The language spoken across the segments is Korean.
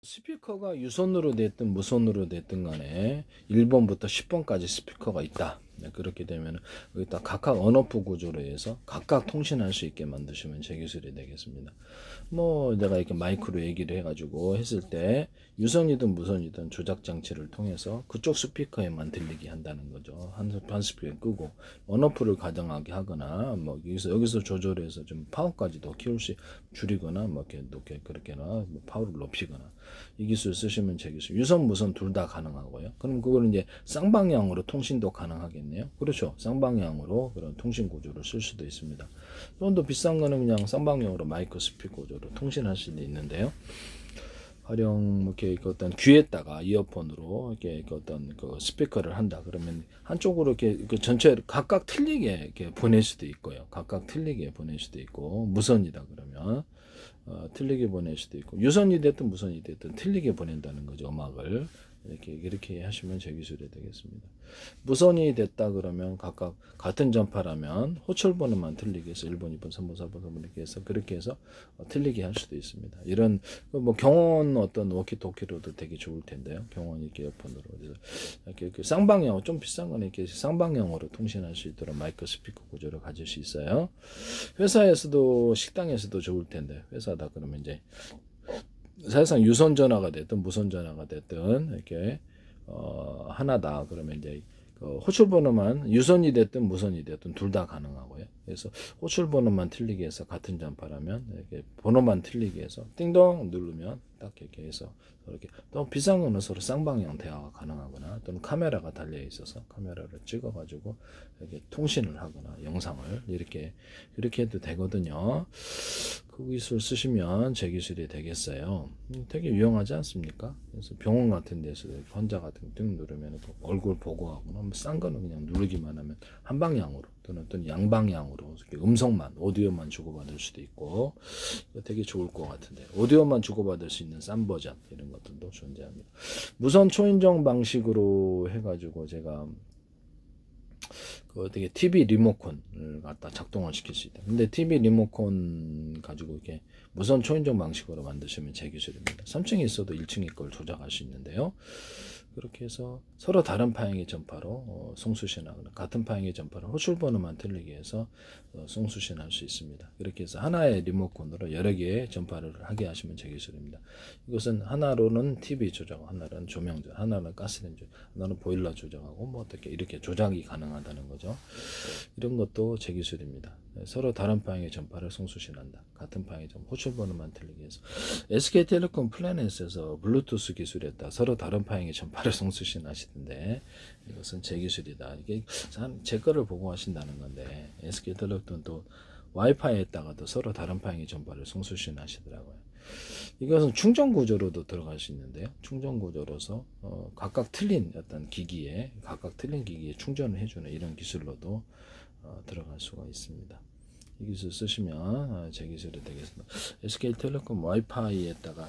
스피커가 유선으로 됐든 무선으로 됐든 간에 1번부터 10번까지 스피커가 있다. 그렇게 되면 여기다 각각 언어프 구조로 해서 각각 통신할 수 있게 만드시면 제 기술이 되겠습니다. 뭐 내가 이렇게 마이크로 얘기를 해가지고 했을 때 유선이든 무선이든 조작 장치를 통해서 그쪽 스피커에만 들리게 한다는 거죠. 한 스피커 끄고 언어프를 가정하게 하거나 뭐 여기서 조절해서 좀 파워까지도 키울 수 줄이거나 뭐 이렇게 높게 그렇게나 뭐 파워를 높이거나 이 기술 쓰시면 제 기술. 유선 무선 둘 다 가능하고요. 그럼 그거는 이제 쌍방향으로 통신도 가능하겠네요. 그렇죠. 쌍방향으로 그런 통신 구조를 쓸 수도 있습니다. 좀 더 비싼 거는 그냥 쌍방향으로 마이크 스피커 구조로 통신할 수도 있는데요. 가령 이렇게 어떤 귀에다가 이어폰으로 이렇게 어떤 그 스피커를 한다 그러면 한쪽으로 이렇게 그 전체 각각 틀리게 이렇게 보낼 수도 있고요. 각각 틀리게 보낼 수도 있고 무선이다 그러면 틀리게 보낼 수도 있고 유선이 됐든 무선이 됐든 틀리게 보낸다는 거죠. 음악을 이렇게 하시면 제 기술이 되겠습니다. 무선이 됐다 그러면 각각 같은 전파라면 호출 번호만 틀리게 해서 1번, 2번, 3번, 4번, 5번 이렇게 해서 그렇게 해서 틀리게 할 수도 있습니다. 이런 뭐 경원 어떤 워키토키로도 되게 좋을 텐데요. 경원 이렇게 이어폰으로 이렇게 쌍방향으로 좀 비싼 거는 이렇게 쌍방향으로 통신할 수 있도록 마이크 스피커 구조를 가질 수 있어요. 회사에서도 식당에서도 좋을 텐데 회사다 그러면 이제 사실상 유선 전화가 됐든 무선 전화가 됐든 이렇게 하나다 그러면 이제 호출 번호만 유선이 됐든 무선이 됐든 둘 다 가능하고요. 그래서 호출 번호만 틀리게 해서 같은 전파라면 이렇게 번호만 틀리게 해서 띵동 누르면 딱 이렇게 해서 이렇게 또 비싼 거는 서로 쌍방향 대화가 가능하거나 또는 카메라가 달려 있어서 카메라를 찍어 가지고 이렇게 통신을 하거나 영상을 이렇게 해도 되거든요. 그 기술 쓰시면 제 기술이 되겠어요. 되게 유용하지 않습니까? 그래서 병원 같은 데서 환자 같은 거 띵 누르면 얼굴 보고 하거나 뭐 싼 거는 그냥 누르기만 하면 한 방향으로 또는 양방향으로 음성만 오디오만 주고받을 수도 있고 되게 좋을 것 같은데 오디오만 주고받을 수 있는 싼 버전 이런 것들도 존재합니다. 무선 초인종 방식으로 해가지고 제가 되게 TV 리모컨을 갖다 작동을 시킬 수 있다. 근데 TV 리모컨 가지고 이렇게 무선 초인종 방식으로 만드시면 제 기술입니다. 3층에 있어도 1층에 걸 조작할 수 있는데요. 그렇게 해서 서로 다른 파형의 전파로 송수신하거나 같은 파형의 전파로 호출 번호만 틀리게 해서 송수신할 수 있습니다. 그렇게 해서 하나의 리모컨으로 여러 개의 전파를 하게 하시면 제 기술입니다. 이것은 하나로는 TV 조작하고 하나로는 조명 조작, 하나는 가스렌지, 하나는 보일러 조작하고 뭐 어떻게 이렇게 조작이 가능하다는 거죠. 이런 것도 제 기술입니다. 서로 다른 파형의 전파를 송수신한다. 같은 파형의 전파, 호출 번호만 틀리게 해서 SK텔레콤 플래닛에서 블루투스 기술이었다. 서로 다른 파형의 전파를 송수신 하시던데 이것은 제 기술이다. 이게 제 거를 보고 하신다는 건데 SK텔레콤 또 와이파이에다가도 서로 다른 파형의 전파를 송수신 하시더라고요. 이것은 충전 구조로도 들어갈 수 있는데요. 충전 구조로서 각각 틀린 기기에 충전을 해주는 이런 기술로도 들어갈 수가 있습니다. 이 기술 쓰시면 제 기술이 되겠습니다. SK텔레콤 와이파이에다가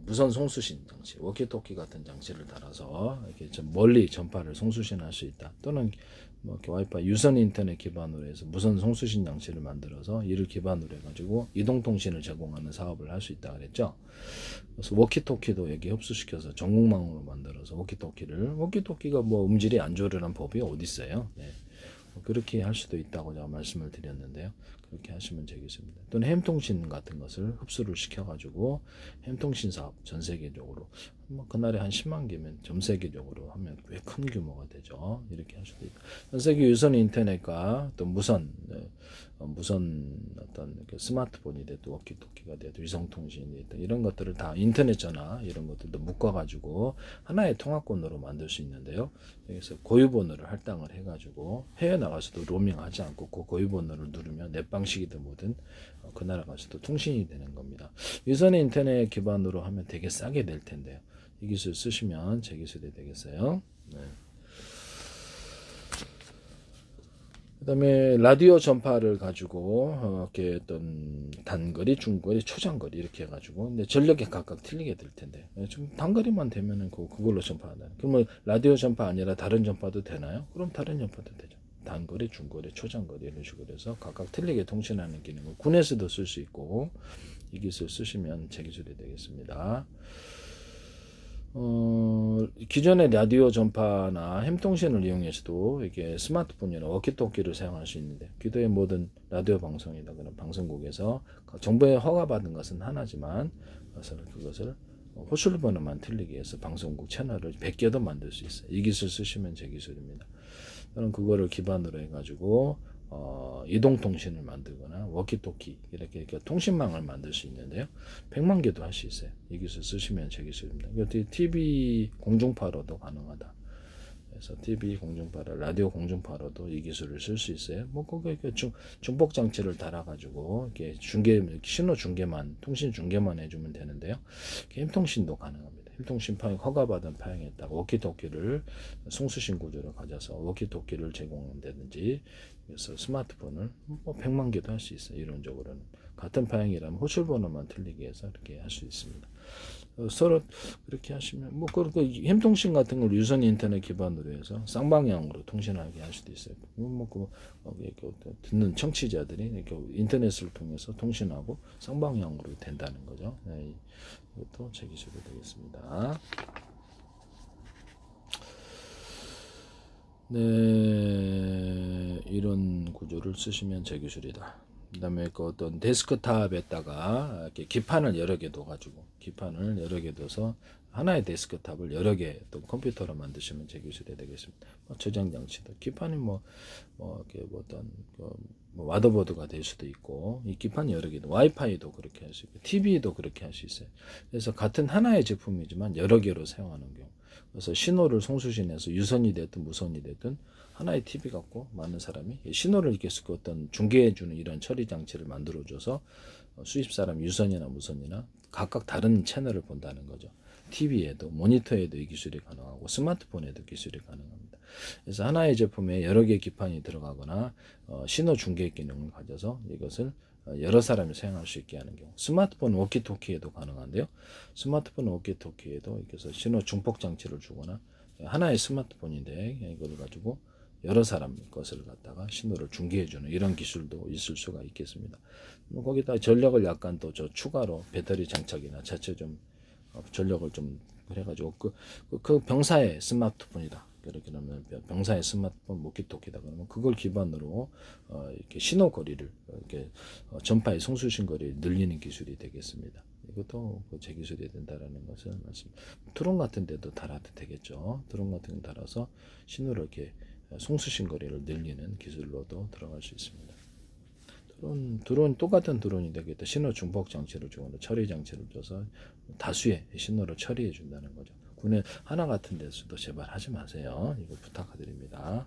무선 송수신 장치, 워키토키 같은 장치를 달아서 이렇게 좀 멀리 전파를 송수신할 수 있다. 또는 뭐 이렇게 와이파이 유선 인터넷 기반으로 해서 무선 송수신 장치를 만들어서 이를 기반으로 해가지고 이동 통신을 제공하는 사업을 할 수 있다 그랬죠. 그래서 워키토키도 여기 흡수시켜서 전국망으로 만들어서 워키토키가 뭐 음질이 안 좋으려는 법이 어디 있어요? 네. 그렇게 할 수도 있다고 제가 말씀을 드렸는데요. 그렇게 하시면 되겠습니다. 또는 햄통신 같은 것을 흡수를 시켜가지고 햄통신 사업 전 세계적으로 뭐 그날에 한 10만 개면 전 세계적으로 하면 꽤 큰 규모가 되죠. 이렇게 할 수도 있다. 전 세계 유선 인터넷과 또 무선 어떤 스마트폰이 돼도 워키토키가 돼도 위성통신이 됐든 이런 것들을 다 인터넷 전화 이런 것들도 묶어가지고 하나의 통화권으로 만들 수 있는데요. 여기서 고유번호를 할당을 해가지고 해외 나가서도 로밍하지 않고 그 고유번호를 누르면 넷방식이든 뭐든 그 나라 가서도 통신이 되는 겁니다. 유선 인터넷 기반으로 하면 되게 싸게 될 텐데요. 이 기술 쓰시면 제 기술이 되겠어요. 네. 그 다음에 라디오 전파를 가지고 이렇게 어떤 단거리, 중거리, 초장거리 이렇게 해가지고 근데 전력이 각각 틀리게 될 텐데 좀 단거리만 되면은 그걸로 전파한다. 그러면 라디오 전파 아니라 다른 전파도 되나요? 그럼 다른 전파도 되죠. 단거리, 중거리, 초장거리 이런 식으로 해서 각각 틀리게 통신하는 기능을 군에서도 쓸 수 있고 이 기술 쓰시면 제 기술이 되겠습니다. 기존의 라디오 전파나 햄통신을 이용해서도 이게 스마트폰이나 워키토키를 사용할 수 있는데, 기존의 모든 라디오 방송이나 그런 방송국에서 정부에 허가받은 것은 하나지만 그것을 호출 번호만 틀리게 해서 방송국 채널을 100개도 만들 수 있어요. 이 기술 쓰시면 제 기술입니다. 저는 그거를 기반으로 해가지고 이동통신을 만들거나 워키토키 이렇게 통신망을 만들 수 있는데요. 100만 개도 할 수 있어요. 이 기술 쓰시면 제 기술입니다. TV 공중파로도 가능하다. 그래서 TV 공중파로, 라디오 공중파로도 이 기술을 쓸 수 있어요. 뭐 거기에 중폭 장치를 달아가지고 이렇게 신호 중계만, 통신 중계만 해주면 되는데요. 게임 통신도 가능합니다. 통신 파행 허가받은 파행에다가 워키토키를 송수신 구조를 가져서 워키토키를 제공한다든지, 그래서 스마트폰을 뭐 100만 개도 할 수 있어요. 이론적으로는 같은 파행이라면 호출번호만 틀리게 해서 이렇게 할 수 있습니다. 서로 그렇게 하시면 뭐 그 햄통신 같은 걸 유선 인터넷 기반으로 해서 쌍방향으로 통신하게 할 수도 있어요. 듣는 청취자들이 이렇게 인터넷을 통해서 통신하고 쌍방향으로 된다는 거죠. 네, 이것도 제 기술이 되겠습니다. 네, 이런 구조를 쓰시면 제 기술이다. 그 다음에 그 어떤 데스크탑에다가 이렇게 기판을 여러 개 둬가지고, 기판을 여러 개 둬서 하나의 데스크탑을 여러 개 또 컴퓨터로 만드시면 제 기술이 되겠습니다. 저장 장치도 기판이 이렇게 어떤 와더보드가 될 수도 있고, 이 기판이 여러 개도, 와이파이도 그렇게 할 수 있고, TV도 그렇게 할 수 있어요. 그래서 같은 하나의 제품이지만 여러 개로 사용하는 경우. 그래서 신호를 송수신해서 유선이 됐든 무선이 됐든 하나의 TV 갖고 많은 사람이 신호를 이렇게 어떤 중계해주는 이런 처리 장치를 만들어줘서 수십 사람 유선이나 무선이나 각각 다른 채널을 본다는 거죠. TV에도 모니터에도 이 기술이 가능하고 스마트폰에도 기술이 가능합니다. 그래서 하나의 제품에 여러 개의 기판이 들어가거나 신호 중계 기능을 가져서 이것을 여러 사람이 사용할 수 있게 하는 경우, 스마트폰 워키토키에도 가능한데요. 스마트폰 워키토키에도 이렇게 신호 중폭 장치를 주거나, 하나의 스마트폰인데 이걸 가지고 여러 사람 것을 갖다가 신호를 중계해주는 이런 기술도 있을 수가 있겠습니다. 거기다 전력을 약간 또 추가로 배터리 장착이나 자체 좀 전력을 좀 해가지고 그 병사의 스마트폰이다. 그렇게 하면 병사의 스마트폰 워키토키다 그러면 그걸 기반으로 이렇게 신호 거리를 이렇게 전파의 송수신 거리를 늘리는 기술이 되겠습니다. 이것도 제 기술이 된다라는 것을 드론 같은 데도 달아도 되겠죠. 드론 같은 데 달아서 신호를 이렇게 송수신 거리를 늘리는 기술로도 들어갈 수 있습니다. 드론 똑같은 드론이 되겠다. 신호 중폭 장치를 주거나 처리 장치를 줘서 다수의 신호를 처리해 준다는 거죠. 군에 하나 같은 데서도 제발 하지 마세요. 이거 부탁드립니다.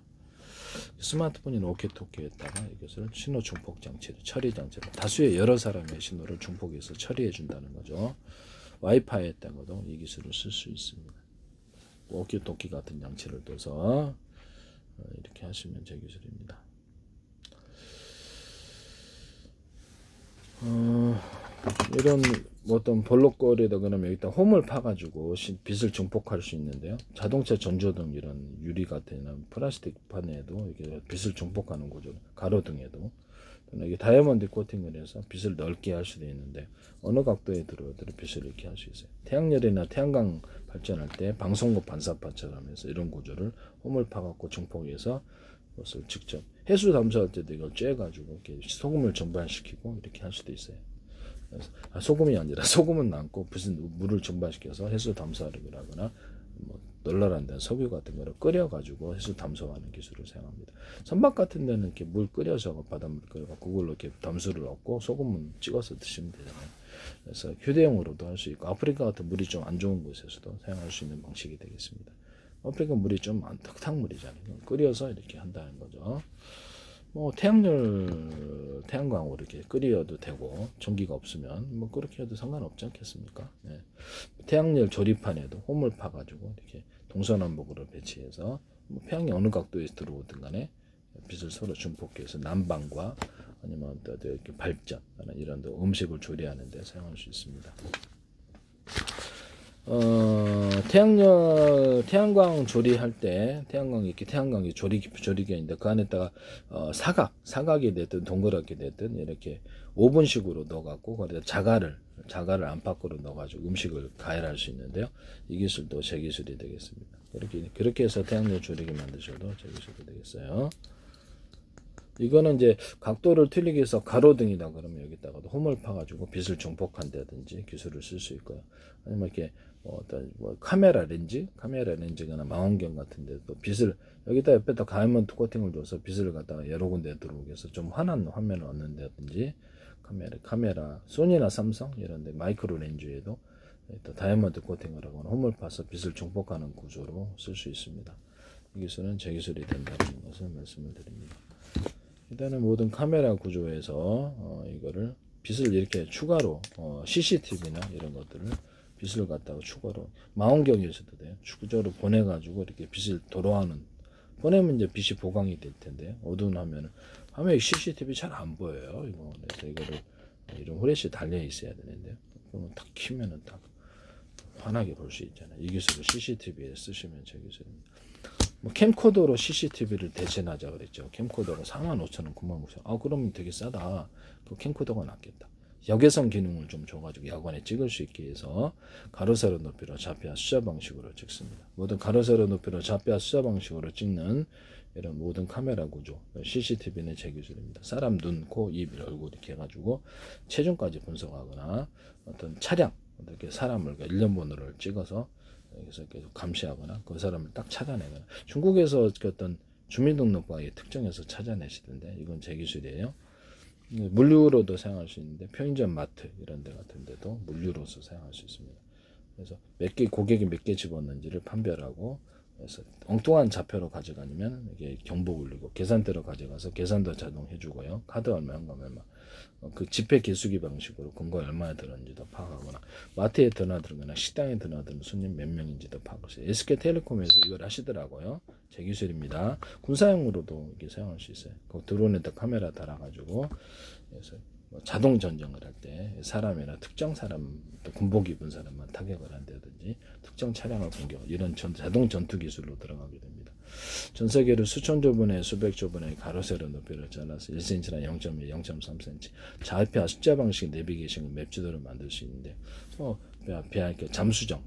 스마트폰이나 워키토키에다가 이것을 신호 중폭 장치를, 처리 장치를 다수의 여러 사람의 신호를 중폭해서 처리해 준다는 거죠. 와이파이에다가도 이 기술을 쓸 수 있습니다. 워키토키 같은 장치를 둬서 이렇게 하시면 제 기술입니다. 이런 어떤 볼록거리다 그러면 여기다 홈을 파가지고 빛을 증폭할 수 있는데요. 자동차 전조등 이런 유리 같은 플라스틱 판에도 이렇게 빛을 증폭하는 거죠. 가로등에도 이게 다이아몬드 코팅을 해서 빛을 넓게 할 수도 있는데, 어느 각도에 들어도 빛을 이렇게 할 수 있어요. 태양열이나 태양광 발전할 때 방송국 반사파처럼 해서 이런 구조를 홈을 파갖고 증폭해서 그것을 직접 해수 담수할 때도 이걸 쬐가지고 이렇게 소금을 전반시키고 이렇게 할 수도 있어요. 소금이 아니라 소금은 남고 무슨 물을 전반시켜서 해수 담수하려 하거나 널널한 데 석유 같은 거를 끓여가지고 해수 담수하는 기술을 사용합니다. 선박 같은 데는 이렇게 물 끓여서 바닷물 끓여서 그걸로 이렇게 담수를 얻고 소금은 찍어서 드시면 되잖아요. 그래서 휴대용으로도 할 수 있고, 아프리카 같은 물이 좀 안 좋은 곳에서도 사용할 수 있는 방식이 되겠습니다. 아프리카 물이 좀 탁탕물이잖아요. 끓여서 이렇게 한다는 거죠. 태양광으로 이렇게 끓여도 되고, 전기가 없으면 그렇게 해도 상관없지 않겠습니까? 네. 태양열 조립판에도 홈을 파가지고 이렇게 동서남북으로 배치해서 태양이 어느 각도에 들어오든 간에 빛을 서로 증폭해서 난방과 아니면 또 이렇게 발전 이런 데 음식을 조리하는 데 사용할 수 있습니다. 태양광 조리할 때, 태양광이 조리기가 있는데, 그 안에다가, 사각이 됐든, 동그랗게 됐든, 이렇게 오븐식으로 넣어갖고, 거기다 자갈을 자갈을 안팎으로 넣어가지고 음식을 가열할 수 있는데요. 이 기술도 제 기술이 되겠습니다. 그렇게 해서 태양열 조리기 만드셔도 제 기술이 되겠어요. 이거는 이제 각도를 틀리게 해서 가로등이다 그러면 여기다가도 홈을 파가지고 빛을 중폭한다든지 기술을 쓸 수 있고요. 아니면 이렇게 어떤 카메라 렌즈거나 망원경 같은데도 빛을 여기다 옆에다 다이아몬드 코팅을 줘서 빛을 갖다가 여러 군데 들어오게 해서 좀 환한 화면을 얻는다든지 카메라 소니나 삼성 이런데 마이크로 렌즈에도 다이아몬드 코팅을 하거나 홈을 파서 빛을 중폭하는 구조로 쓸 수 있습니다. 이 기술은 제 기술이 된다는 것을 말씀을 드립니다. 일단은 모든 카메라 구조에서 이거를 빛을 이렇게 추가로 CCTV나 이런 것들을 빛을 갖다가 추가로 망원경에서도 돼요. 추가로 보내가지고 이렇게 빛을 도로하는 보내면 이제 빛이 보강이 될 텐데 어두운 화면에 CCTV 잘 안 보여요. 이거 그래서 이거를 이런 후레쉬 달려 있어야 되는데요. 그러면 딱 키면은 딱 환하게 볼 수 있잖아요. 이 기술을 CCTV에 쓰시면 제 기술입니다. 캠코더로 CCTV를 대체하자 그랬죠. 캠코더가 45,000원, 95,000원. 아, 그러면 되게 싸다. 그 캠코더가 낫겠다. 역외선 기능을 좀 줘가지고 야광에 찍을 수 있게 해서 가로 세로 높이로 좌표와 숫자 방식으로 찍습니다. 모든 가로 세로 높이로 좌표와 숫자 방식으로 찍는 이런 모든 카메라 구조, CCTV는 제 기술입니다. 사람 눈, 코, 입, 얼굴 이렇게 해가지고 체중까지 분석하거나 어떤 차량, 이렇게 사람을 일련번호를 찍어서 여기서 계속 감시하거나 그 사람을 딱 찾아내거나 중국에서 어떤 주민등록번호에 특정해서 찾아내시던데 이건 제 기술이에요. 물류로도 사용할 수 있는데 편의점 마트 이런 데 같은 데도 물류로서 사용할 수 있습니다. 그래서 고객이 몇 개 집었는지를 판별하고 그래서 엉뚱한 좌표로 가져가면 이게 경보 울리고 계산대로 가져가서 계산도 자동 해주고요. 카드 얼마 그 지폐 기수기 방식으로 금고 얼마나 들었는지도 파악하거나 마트에 드나들거나 식당에 드나드는 손님 몇 명인지도 파악을 해요. SK텔레콤에서 이걸 하시더라고요. 제 기술입니다. 군사용으로도 이게 사용할 수 있어요. 그 드론에다 카메라 달아가지고 그래서 자동 전쟁을 할 때 사람이나 특정 사람 군복 입은 사람만 타격을 한다든지 특정 차량을 공격 이런 자동 전투 기술로 들어가게 됩니다. 전 세계를 수천조 분의 수백조 분의 가로 세로 높이를 잘라서 1cm나 0.2, 0.3cm 좌표와 숫자 방식 내비게이션 맵 지도를 만들 수 있는데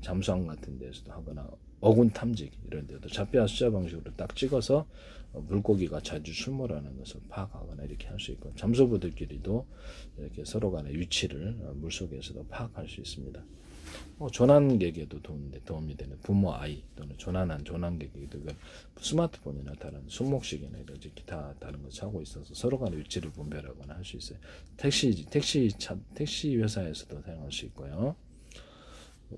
잠수함 같은 데서도 하거나 어군 탐지기 이런 데도 좌표와 숫자 방식으로 딱 찍어서 물고기가 자주 출몰하는 것을 파악하거나 이렇게 할 수 있고 잠수부들끼리도 이렇게 서로 간의 위치를 물속에서도 파악할 수 있습니다. 조난객에도 도움이 되는 부모 아이 또는 조난객에도 스마트폰이나 다른 손목시계나 이렇게 기타 다른 것을 하고 있어서 서로 간의 위치를 분별하거나 할 수 있어요. 택시 회사에서도 사용할 수 있고요.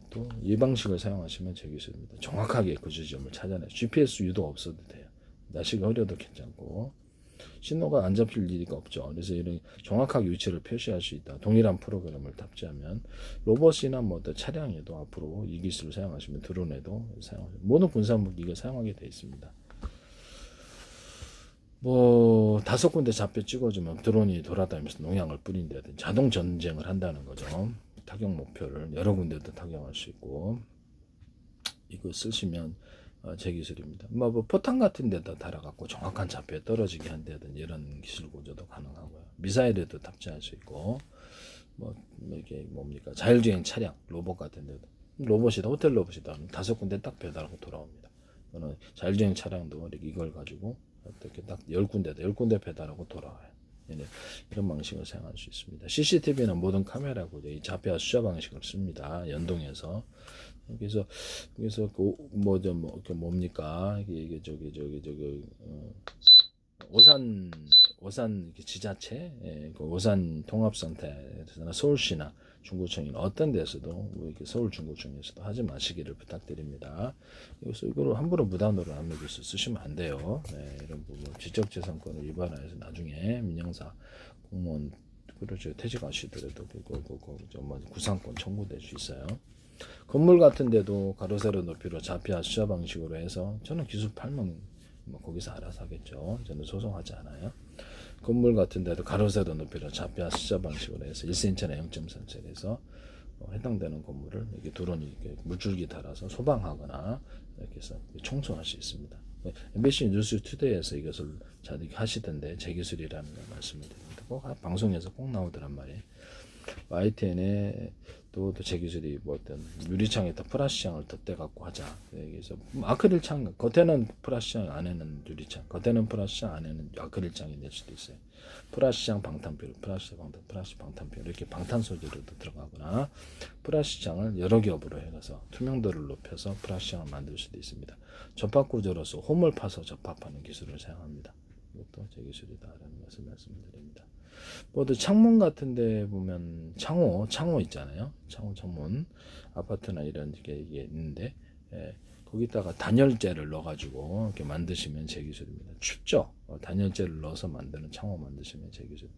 또 이 방식을 사용하시면 제 기술입니다. 정확하게 그 지점을 찾아내 GPS 유도 없어도 돼요. 날씨가 흐려도 괜찮고 신호가 안 잡힐 일이 없죠. 그래서 이런 정확하게 위치를 표시할 수 있다. 동일한 프로그램을 탑재하면 로봇이나 어떤 차량에도 앞으로 이 기술을 사용하시면 드론에도 모든 군사무기가 사용하게 되어 있습니다. 5군데 잡혀 찍어주면 드론이 돌아다니면서 농약을 뿌린다든지 자동 전쟁을 한다는 거죠. 타격 목표를 여러 군데도 타격할 수 있고 이거 쓰시면 제 기술입니다. 포탄 같은 데다 달아갖고 정확한 좌표에 떨어지게 한다든지 이런 기술 구조도 가능하고요. 미사일에도 탑재할 수 있고 이게 자율주행 차량 로봇 같은 데도 로봇이다 호텔 로봇이다 5군데 딱 배달하고 돌아옵니다. 자율주행 차량도 이렇게 이걸 가지고 어떻게 딱 10군데 배달하고 돌아와요. 이런 방식을 사용할 수 있습니다. CCTV는 모든 카메라 구조, 이 좌표와 숫자 방식을 씁니다. 연동해서. 그래서 이게 오산 지자체, 오산 통합센터에서나 서울시나 중구청이나 어떤 데서도 이렇게 서울 중구청에서도 하지 마시기를 부탁드립니다. 그래서 이거를 함부로 무단으로 남에게서 쓰시면 안 돼요. 이런 부분 지적재산권을 위반해서 나중에 민영사 공무원 퇴직하시더라도 구상권 청구될 수 있어요. 건물 같은 데도 가로 세로 높이로 좌표와 숫자 방식으로 해서 저는 기술 팔면 거기서 알아서 하겠죠. 저는 소송하지 않아요. 건물 같은 데도 가로 세로 높이로 좌표와 숫자 방식으로 해서 1cm나 0.3cm에서 해당되는 건물을 이렇게 드론이 이렇게 물줄기 달아서 소방하거나 이렇게 해서 청소할 수 있습니다. MBC 뉴스 투데이에서 이것을 잘 하시던데 제 기술이라는 걸 말씀을 드립니다. 꼭 방송에서 꼭 나오더란 말이에요. YTN에 또 제 기술이 뭐 어떤 유리창에다 프라시장을 덧대 갖고 하자. 그래서 아크릴창 겉에는 프라시장 안에는 유리창, 겉에는 프라시장 안에는 아크릴창이 될 수도 있어요. 프라시장 방탄필, 프라시 방탄필 이렇게 방탄 소재로도 들어가거나 프라시장을 여러 겹으로 해서 투명도를 높여서 프라시장을 만들 수도 있습니다. 접합 구조로서 홈을 파서 접합하는 기술을 사용합니다. 이것도 제 기술이다라는 것을 말씀드립니다. 모두 창문 같은데 보면 창호 있잖아요. 창문 아파트나 이런 게 있는데 거기다가 단열재를 넣어가지고 이렇게 만드시면 제 기술입니다. 춥죠? 단열재를 넣어서 만드는 창호 만드시면 제 기술.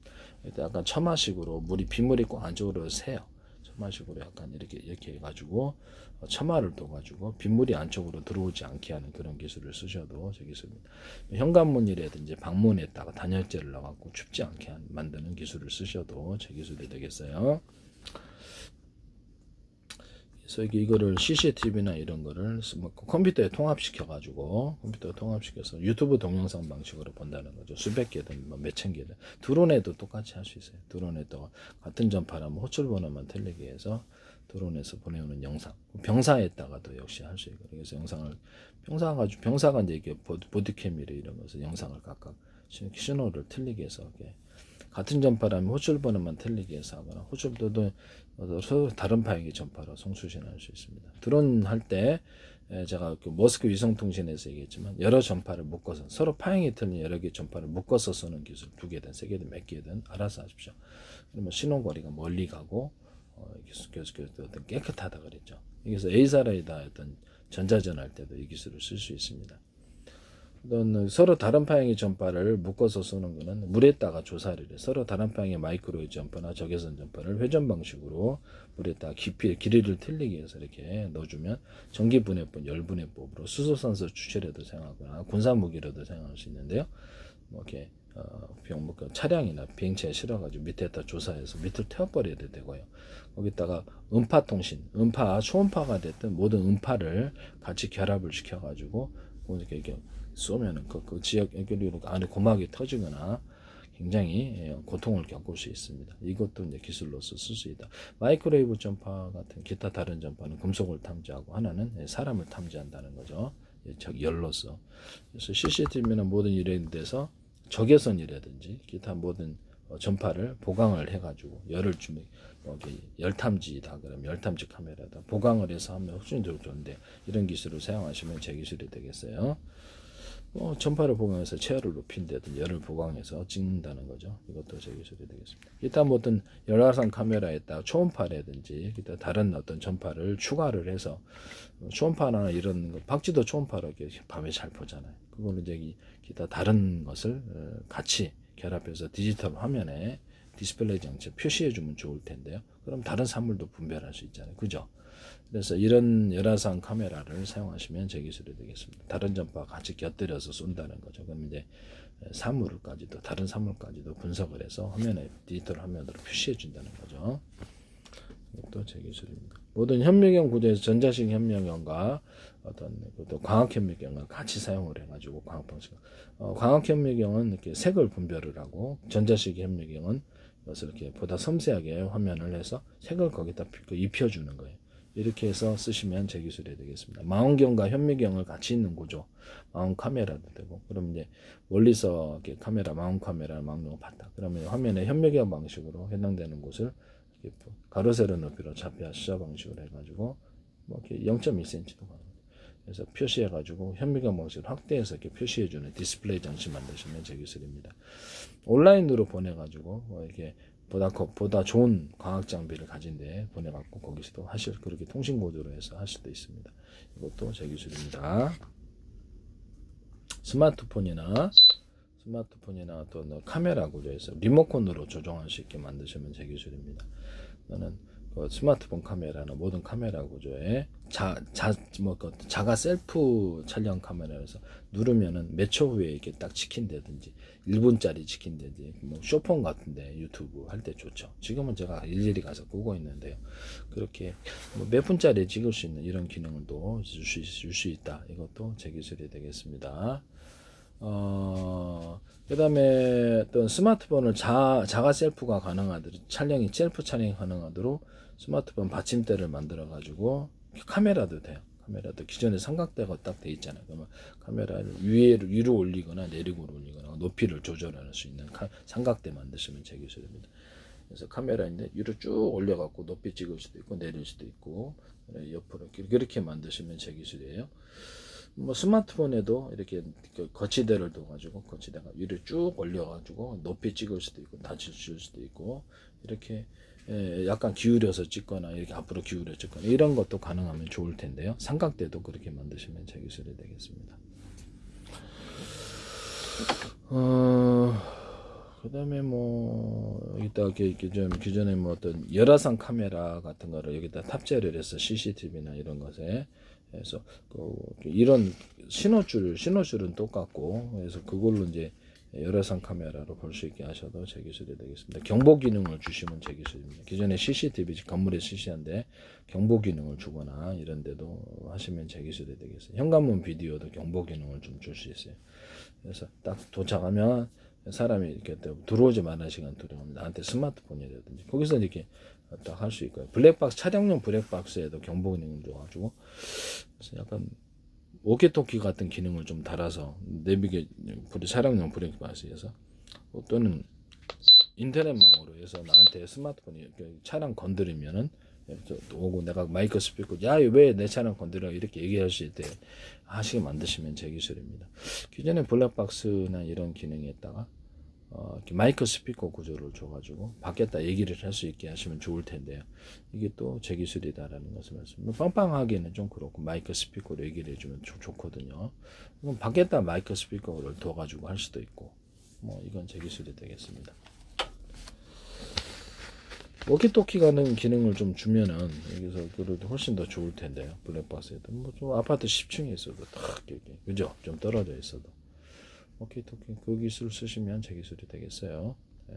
약간 처마식으로 물이 빗물이 꼭 안쪽으로 새요. 처마식으로 약간 이렇게 해가지고 처마를 둬가지고 빗물이 안쪽으로 들어오지 않게 하는 그런 기술을 쓰셔도 제 기술입니다. 현관문이라든지 방문에다가 단열재를 넣어갖고 춥지 않게 만드는 기술을 쓰셔도 제 기술이 되겠어요. 그래서 이거를 CCTV나 이런 거를 컴퓨터에 통합시켜가지고 통합시켜서 유튜브 동영상 방식으로 본다는 거죠. 수백 개든 뭐 몇천 개든 드론에도 똑같이 할 수 있어요. 드론에도 같은 전파라면 호출 번호만 틀리게 해서 드론에서 보내오는 영상, 병사에다가도 역시 할 수 있고 그래서 영상을 병사가 이제 이게 보드캠이래 이런 것을 영상을 각각 신호를 틀리게 해서 이렇게 같은 전파라면 호출 번호만 틀리게 해서 하거나 호출도 서로 다른 파행의 전파로 송수신할 수 있습니다. 드론 할 때 제가 머스크 위성통신에서 얘기했지만 여러 전파를 묶어서 서로 파행이 틀린 여러 개의 전파를 묶어서 쓰는 기술 2개든 3개든 몇 개든 알아서 하십시오. 그러면 신호거리가 멀리 가고 어떤 깨끗하다 그랬죠. 그래서 A사라이다 어떤 전자전 할 때도 이 기술을 쓸 수 있습니다. 또는 서로 다른 파형의 전파를 묶어서 쏘는 것은 물에다가 조사를 해 서로 다른 파형의 마이크로웨이브 전파나 적외선 전파를 회전 방식으로 물에다가 길이를 틀리게 해서 이렇게 넣어주면 전기분해법, 열분해법으로 수소산소 추출에도 사용하거나 군사무기로도 사용할 수 있는데요. 뭐 이렇게 차량이나 비행체에 실어가지고 밑에다 조사해서 밑을 태워버려야 되고요. 거기다가 음파통신, 초음파가 됐든 모든 음파를 같이 결합을 시켜가지고 이렇게 쏘면은 그 지역 연결 안에 고막이 터지거나 굉장히 고통을 겪을 수 있습니다. 이것도 이제 기술로서 쓸 수 있다. 마이크로웨이브 전파 같은 기타 다른 전파는 금속을 탐지하고 하나는 사람을 탐지한다는 거죠. 열로서. 그래서 CCTV나 모든 이런 데서 적외선이라든지 기타 모든 전파를 보강을 해가지고 열을 주면 열탐지다 그러면 열탐지 카메라다 보강을 해서 하면 훨씬 더 좋은데 이런 기술을 사용하시면 제 기술이 되겠어요. 전파를 보강해서 체열을 높인다든지 열을 보강해서 찍는다는 거죠. 이것도 제 기술이 되겠습니다. 일단 어떤 열화상 카메라에다 초음파라든지 기타 다른 어떤 전파를 추가를 해서 초음파나 이런 박쥐도 초음파로 이렇게 밤에 잘 보잖아요. 그거는 이제 기타 다른 것을 같이 결합해서 디지털 화면에 디스플레이 장치 표시해 주면 좋을 텐데요. 그럼 다른 산물도 분별할 수 있잖아요. 그죠? 그래서 이런 열화상 카메라를 사용하시면 제 기술이 되겠습니다. 다른 전파 같이 곁들여서 쏜다는 거죠. 그럼 이제 사물까지도 다른 사물까지도 분석을 해서 화면에 디지털 화면으로 표시해 준다는 거죠. 이것도 제 기술입니다. 모든 현미경 구조에서 전자식 현미경과 어떤 광학 현미경을 같이 사용을 해가지고 광학 방식. 광학 현미경은 이렇게 색을 분별을 하고 전자식 현미경은 그래서 이렇게 보다 섬세하게 화면을 해서 색을 거기다 입혀주는 거예요. 이렇게 해서 쓰시면 제 기술이 되겠습니다. 망원경과 현미경을 같이 있는 구조, 망원 카메라도 되고, 그럼 이제 멀리서 이렇게 망원 카메라를 망원을 봤다. 그러면 화면에 현미경 방식으로 해당되는 곳을 이렇게 가로 세로 높이로 좌표 시작 방식으로 해가지고 뭐 이렇게 0.1cm도 가는. 그래서 표시해가지고 현미경 방식을 확대해서 이렇게 표시해주는 디스플레이 장치 만드시면 제 기술입니다. 온라인으로 보내가지고 뭐 이렇게 보다 좋은 광학 장비를 가진데 보내갖고 거기서도 그렇게 통신 구조로 해서 할 수도 있습니다. 이것도 제 기술입니다. 스마트폰이나 또 카메라 구조에서 리모컨으로 조정할 수 있게 만드시면 제 기술입니다. 저는 스마트폰 카메라나 모든 카메라 구조에 자가 셀프 촬영 카메라에서 누르면은 몇 초 후에 이렇게 딱 찍힌다든지 1분짜리 찍힌다든지 뭐 쇼폰 같은데 유튜브 할 때 좋죠. 지금은 제가 일일이 가서 끄고 있는데요. 그렇게 몇 분짜리 찍을 수 있는 이런 기능을 또 줄 수 있다. 이것도 제 기술이 되겠습니다. 그 다음에 어떤 스마트폰을 자가 셀프가 가능하도록 촬영이 셀프 촬영이 가능하도록 스마트폰 받침대를 만들어 가지고 카메라도 돼요. 카메라도 기존에 삼각대가 딱 돼 있잖아요. 그러면 카메라를 위로 올리거나 내리고 올리거나 높이를 조절할 수 있는 삼각대 만드시면 제 기술입니다. 그래서 카메라인데 위로 쭉 올려갖고 높이 찍을 수도 있고 내릴 수도 있고 옆으로 그렇게 만드시면 제 기술이에요. 뭐 스마트폰에도 이렇게 거치대를 둬가지고 거치대가 위로 쭉 올려가지고 높이 찍을 수도 있고 낮출 수도 있고 이렇게 약간 기울여서 찍거나 이렇게 앞으로 기울여 찍거나 이런 것도 가능하면 좋을 텐데요. 삼각대도 그렇게 만드시면 제 기술이 되겠습니다. 그 다음에 뭐 여기다 기존에 뭐 어떤 열화상 카메라 같은 거를 여기다 탑재를 해서 CCTV나 이런 것에 그래서 이런 신호줄은 똑같고 그래서 그걸로 이제 열화상 카메라로 볼 수 있게 하셔도 제 기술이 되겠습니다. 경보 기능을 주시면 제 기술입니다. 기존에 CCTV 건물에 CC한데 경보 기능을 주거나 이런 데도 하시면 제 기술이 되겠어요. 현관문 비디오도 경보 기능을 좀 줄 수 있어요. 그래서 딱 도착하면 사람이 이렇게 들어오지 말라는 시간 들어오면 나한테 스마트폰이라든지 거기서 이렇게 딱 할 수 있고요. 블랙박스 촬영용 블랙박스에도 경보 기능을 줘가지고 그래서 약간 워키토키 같은 기능을 좀 달아서 촬영용 블랙박스에서 또는 인터넷망으로 해서 나한테 스마트폰이 차량 건드리면은 오고 내가 마이크 스피커 야 왜 내 차량 건드려 이렇게 얘기할 수 있게 하시게 만드시면 제 기술입니다. 기존에 블랙박스나 이런 기능에다가 이렇게 마이크 스피커 구조를 줘가지고 밖에다 얘기를 할 수 있게 하시면 좋을 텐데요. 이게 또 제 기술이다라는 것을 말씀드립니다. 빵빵하기는 좀 그렇고 마이크 스피커로 얘기를 해주면 좋거든요. 그럼 밖에다 마이크 스피커를 둬가지고 할 수도 있고 뭐 이건 제 기술이 되겠습니다. 워키토키 가는 기능을 좀 주면은 여기서 그래도 훨씬 더 좋을 텐데요. 블랙박스에도 뭐 좀 아파트 10층에 있어도 딱 이렇게 그죠? 좀 떨어져 있어도 워키토키 그 기술 쓰시면 제 기술이 되겠어요. 네.